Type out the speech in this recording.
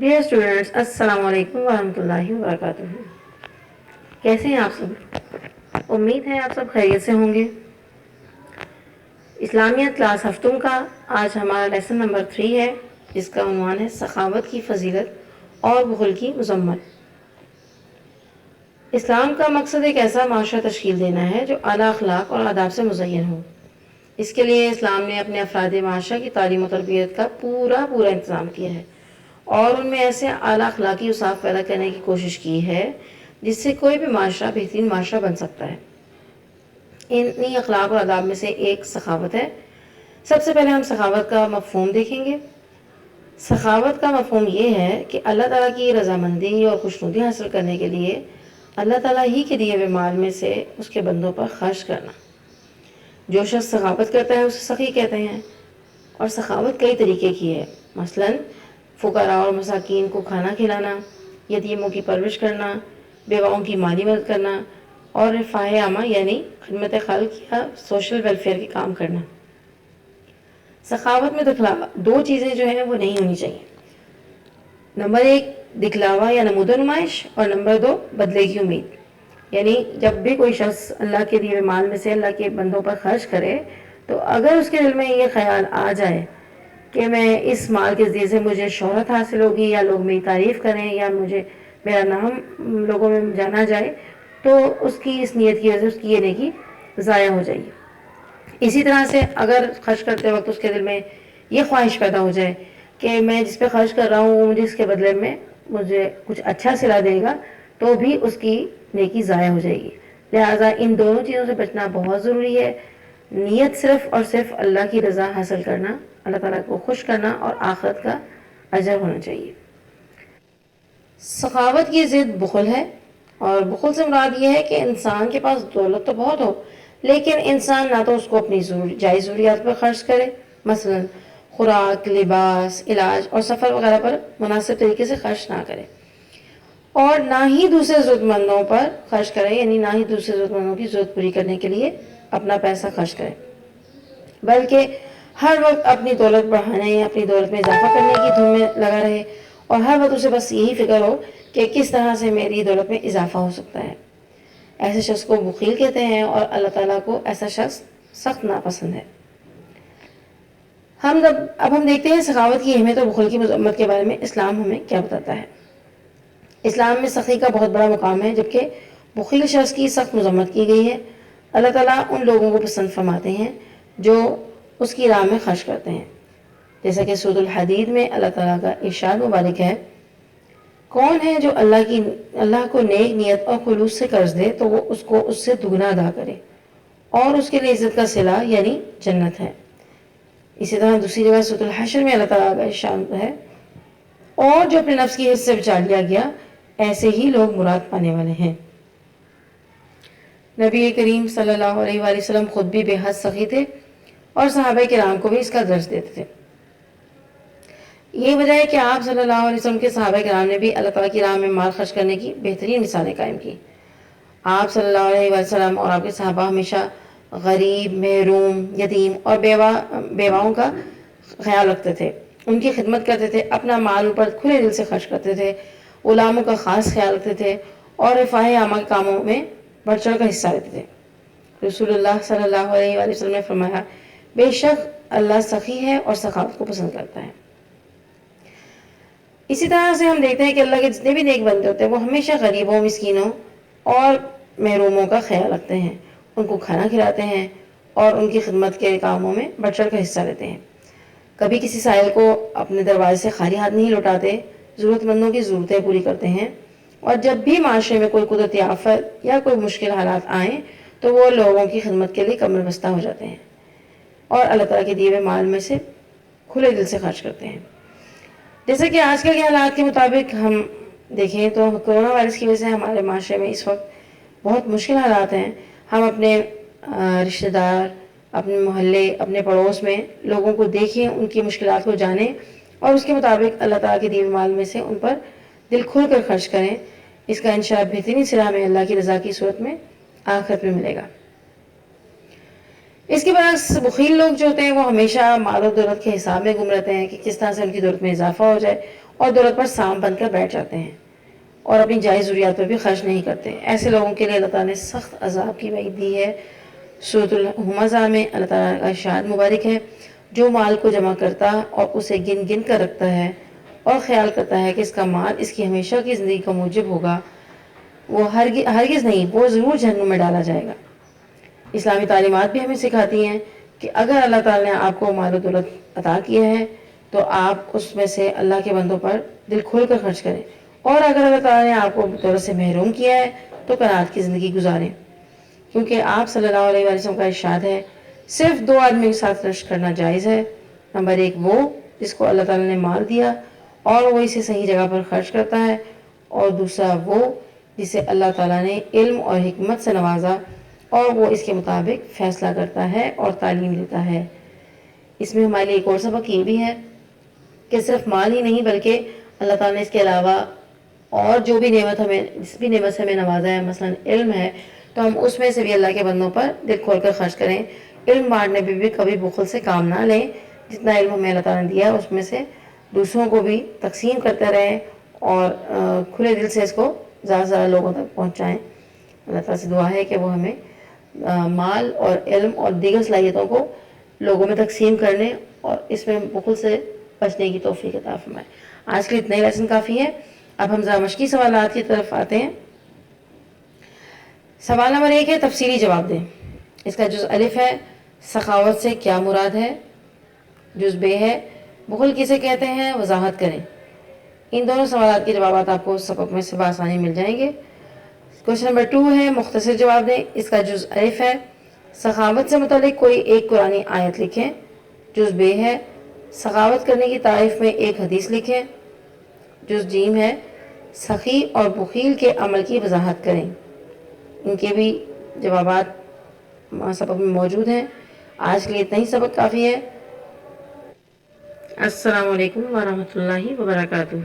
Dear students, السلام علیکم ورحمۃ اللہ وبرکاتہ۔ کیسے ہیں آپ سب؟ امید ہے آپ سب خیریت سے ہوں گے۔ اسلامیات کلاس ہفتوں کا آج ہمارا لیسن نمبر 3 ہے، جس کا عنوان ہے سخاوت کی فضیلت اور بخل کی مذمت۔ اسلام کا مقصد ایک ایسا معاشرہ تشکیل دینا ہے جو اعلیٰ اخلاق اور آداب سے مزین ہو۔ اس کے لیے اسلام نے اپنے افراد معاشرہ کی تعلیم و تربیت کا پورا انتظام کیا ہے اور ان میں ایسے اعلیٰ اخلاقی اوصاف پیدا کرنے کی کوشش کی ہے جس سے کوئی بھی معاشرہ بہترین معاشرہ بن سکتا ہے۔ انہی اخلاق اور آداب میں سے ایک سخاوت ہے۔ سب سے پہلے ہم سخاوت کا مفہوم دیکھیں گے۔ سخاوت کا مفہوم یہ ہے کہ اللہ تعالیٰ کی رضامندی اور خوشنودی حاصل کرنے کے لیے اللہ تعالیٰ ہی کے دیے ہوئے مال میں سے اس کے بندوں پر خرچ کرنا۔ جو شخص سخاوت کرتا ہے اسے سخی کہتے ہیں، اور سخاوت کئی طریقے کی ہے، مثلاً فقراء اور مساکین کو کھانا کھلانا، یتیموں کی پرورش کرنا، بیواؤں کی مالی مدد کرنا، اور رفاہ عامہ یعنی خدمت خلق یا سوشل ویلفیئر کے کام کرنا۔ سخاوت میں دو چیزیں جو ہیں وہ نہیں ہونی چاہیے۔ نمبر 1 دکھلاوا یا نمود و نمائش، اور نمبر 2 بدلے کی امید۔ یعنی جب بھی کوئی شخص اللہ کے دیے مال میں سے اللہ کے بندوں پر خرچ کرے تو اگر اس کے دل میں یہ خیال آ جائے کہ میں اس مال کے ذریعے سے مجھے شہرت حاصل ہوگی یا لوگ میری تعریف کریں یا میرا نام لوگوں میں جانا جائے، تو اس کی اس نیت کی وجہ سے اس کی یہ نیکی ضائع ہو جائے گی۔ اسی طرح سے اگر خرچ کرتے وقت اس کے دل میں یہ خواہش پیدا ہو جائے کہ میں جس پہ خرچ کر رہا ہوں وہ مجھے اس کے بدلے میں مجھے کچھ اچھا صلہ دے گا، تو بھی اس کی نیکی ضائع ہو جائے گی۔ لہٰذا ان دونوں چیزوں سے بچنا بہت ضروری ہے۔ نیت صرف اور صرف اللہ کی رضا حاصل کرنا، اللہ تعالیٰ کو خوش کرنا اور آخرت کا اجر ہونا چاہیے۔ سخاوت کی ضد بخل ہے، اور بخل سے مراد یہ ہے کہ انسان کے پاس دولت تو بہت ہو لیکن انسان نہ تو اس کو اپنی جائز ضروریات پر خرچ کرے، مثلا خوراک، لباس، علاج اور سفر وغیرہ پر مناسب طریقے سے خرچ نہ کرے، اور نہ ہی دوسرے ضرورت مندوں پر خرچ کرے، یعنی نہ ہی دوسرے ضرورت مندوں کی ضرورت پوری کرنے کے لیے اپنا پیسہ خرچ کرے، بلکہ ہر وقت اپنی دولت بڑھانے یا اپنی دولت میں اضافہ کرنے کی دھوم میں لگا رہے، اور ہر وقت اسے بس یہی فکر ہو کہ کس طرح سے میری دولت میں اضافہ ہو سکتا ہے۔ ایسے شخص کو بخیل کہتے ہیں، اور اللہ تعالیٰ کو ایسا شخص سخت ناپسند ہے۔ اب ہم دیکھتے ہیں سخاوت کی اہمیت اور بخل کی مذمت کے بارے میں اسلام ہمیں کیا بتاتا ہے۔ اسلام میں سخی کا بہت بڑا مقام ہے، جبکہ بخیل شخص کی سخت مذمت کی گئی ہے۔ اللہ تعالیٰ ان لوگوں کو پسند فرماتے ہیں جو اس کی راہ میں خرچ کرتے ہیں، جیسا کہ سورۃ الحدید میں اللہ تعالیٰ کا ارشاد مبارک ہے، کون ہے جو اللہ کو نیک نیت اور خلوص سے قرض دے تو وہ اس کو اس سے دگنا ادا کرے، اور اس کے لیے عزت کا صلہ یعنی جنت ہے۔ اسی طرح دوسری جگہ سورۃ الحشر میں اللہ تعالیٰ کا ارشاد ہے، اور جو اپنے نفس کی حرص سے بچا لیا گیا ایسے ہی لوگ مراد پانے والے ہیں۔ نبی کریم صلی اللہ علیہ وآلہ وسلم خود بھی بے حد سخی تھے، اور صحابہ کرام کو بھی اس کا درس دیتے تھے۔ یہ وجہ ہے کہ آپ صلی اللہ علیہ وسلم کے صحابہ کرام نے بھی اللہ تعالیٰ کی راہ میں مال خرچ کرنے کی بہترین مثالیں قائم کی۔ آپ صلی اللہ علیہ وسلم اور آپ کے صحابہ ہمیشہ غریب، محروم، یتیم اور بیواؤں کا خیال رکھتے تھے، ان کی خدمت کرتے تھے، اپنا مال ان پر کھلے دل سے خرچ کرتے تھے، غلاموں کا خاص خیال رکھتے تھے، اور رفاہ عامہ کے کاموں میں بڑھ چڑھ کر حصہ لیتے تھے۔ رسول اللہ صلی اللہ علیہ وآلہ وسلم نے فرمایا، بے شک اللہ سخی ہے اور سخاوت کو پسند کرتا ہے۔ اسی طرح سے ہم دیکھتے ہیں کہ اللہ کے جتنے بھی نیک بندے ہوتے ہیں وہ ہمیشہ غریبوں، مسکینوں اور محروموں کا خیال رکھتے ہیں، ان کو کھانا کھلاتے ہیں اور ان کی خدمت کے کاموں میں بڑھ چڑھ کر حصہ لیتے ہیں۔ کبھی کسی سائل کو اپنے دروازے سے خالی ہاتھ نہیں لوٹاتے، ضرورت مندوں کی ضرورتیں پوری کرتے ہیں، اور جب بھی معاشرے میں کوئی قدرتی آفت یا کوئی مشکل حالات آئیں تو وہ لوگوں کی خدمت کے لیے کمر بستہ ہو جاتے ہیں اور اللہ تعالیٰ کے دیے ہوئے مال میں سے کھلے دل سے خرچ کرتے ہیں۔ جیسا کہ آج کل کے حالات کے مطابق ہم دیکھیں تو کرونا وائرس کی وجہ سے ہمارے معاشرے میں اس وقت بہت مشکل حالات ہیں۔ ہم اپنے رشتہ دار، اپنے محلے، اپنے پڑوس میں لوگوں کو دیکھیں، ان کی مشکلات کو جانیں، اور اس کے مطابق اللہ تعالیٰ کے دیے ہوئے مال میں سے ان پر دل کھول کر خرچ کریں۔ اس کا انشاء بہترین صلہ ہمیں اللہ کی رضا کی صورت میں آخرت میں ملے گا۔ اس کے برعکس بخیل لوگ جو ہوتے ہیں وہ ہمیشہ مال و دولت کے حساب میں گم رہتے ہیں کہ کس طرح سے ان کی دولت میں اضافہ ہو جائے، اور دولت پر سام بن کر بیٹھ جاتے ہیں اور اپنی جائز ضروریات پر بھی خرچ نہیں کرتے. ایسے لوگوں کے لیے اللہ تعالیٰ نے سخت عذاب کی وعید دی ہے. سورۃ الہمزہ میں اللہ تعالیٰ کا ارشاد مبارک ہے: جو مال کو جمع کرتا اور اسے گن گن کر رکھتا ہے اور خیال کرتا ہے کہ اس کا مال اس کی ہمیشہ کی زندگی کا موجب ہوگا، وہ ہرگز نہیں، وہ ضرور جہنم میں ڈالا جائے گا. اسلامی تعلیمات بھی ہمیں سکھاتی ہیں کہ اگر اللہ تعالیٰ نے آپ کو مال و دولت عطا کیا ہے تو آپ اس میں سے اللہ کے بندوں پر دل کھول کر خرچ کریں، اور اگر اللہ تعالیٰ نے آپ کو دولت سے محروم کیا ہے تو قناعت کی زندگی گزاریں، کیونکہ آپ صلی اللہ علیہ وسلم کا ارشاد ہے: صرف دو آدمی کے ساتھ خرچ کرنا جائز ہے. نمبر ایک وہ جس کو اللہ تعالیٰ نے مال دیا اور وہ اسے صحیح جگہ پر خرچ کرتا ہے، اور دوسرا وہ جسے اللہ تعالیٰ نے علم اور حکمت سے نوازا اور وہ اس کے مطابق فیصلہ کرتا ہے اور تعلیم دیتا ہے. اس میں ہمارے لیے ایک اور سبق یہ بھی ہے کہ صرف مال ہی نہیں بلکہ اللہ تعالیٰ نے اس کے علاوہ اور جو بھی نعمت ہمیں، جس بھی نعمت سے ہمیں نوازا ہے، مثلا علم ہے، تو ہم اس میں سے بھی اللہ کے بندوں پر دل کھول کر خرچ کریں. علم بانٹنے پہ بھی کبھی بخل سے کام نہ لیں. جتنا علم ہمیں اللہ تعالیٰ نے دیا ہے اس میں سے دوسروں کو بھی تقسیم کرتے رہیں اور کھلے دل سے اس کو زیادہ سے زیادہ لوگوں تک پہنچائیں. اللہ تعالیٰ سے دعا ہے کہ وہ ہمیں مال اور علم اور دیگر صلاحیتوں کو لوگوں میں تقسیم کرنے اور اس میں بخل سے بچنے کی توفیق عطا فرمائے. آج کے لیے اتنا ہی لیسن کافی ہے. اب ہم ذرا مشقی سوالات کی طرف آتے ہیں. سوال نمبر 1 ہے: تفصیلی جواب دیں. اس کا جز الف ہے: سخاوت سے کیا مراد ہے؟ جز ب ہے: بخل کسے کہتے ہیں؟ وضاحت کریں. ان دونوں سوالات کے جوابات آپ کو سبق میں سے بآسانی مل جائیں گے. کوشچن نمبر 2 ہے: مختصر جواب دیں. اس کا جز الف ہے: سخاوت سے متعلق کوئی ایک قرآنی آیت لکھیں. جز ب ہے: سخاوت کرنے کی تعریف میں ایک حدیث لکھیں. جز ج ہے: سخی اور بخیل کے عمل کی وضاحت کریں. ان کے بھی جوابات سبق میں موجود ہیں. آج کے لیے اتنا ہی سبق کافی ہے. السلام علیکم ورحمۃ اللہ وبرکاتہ.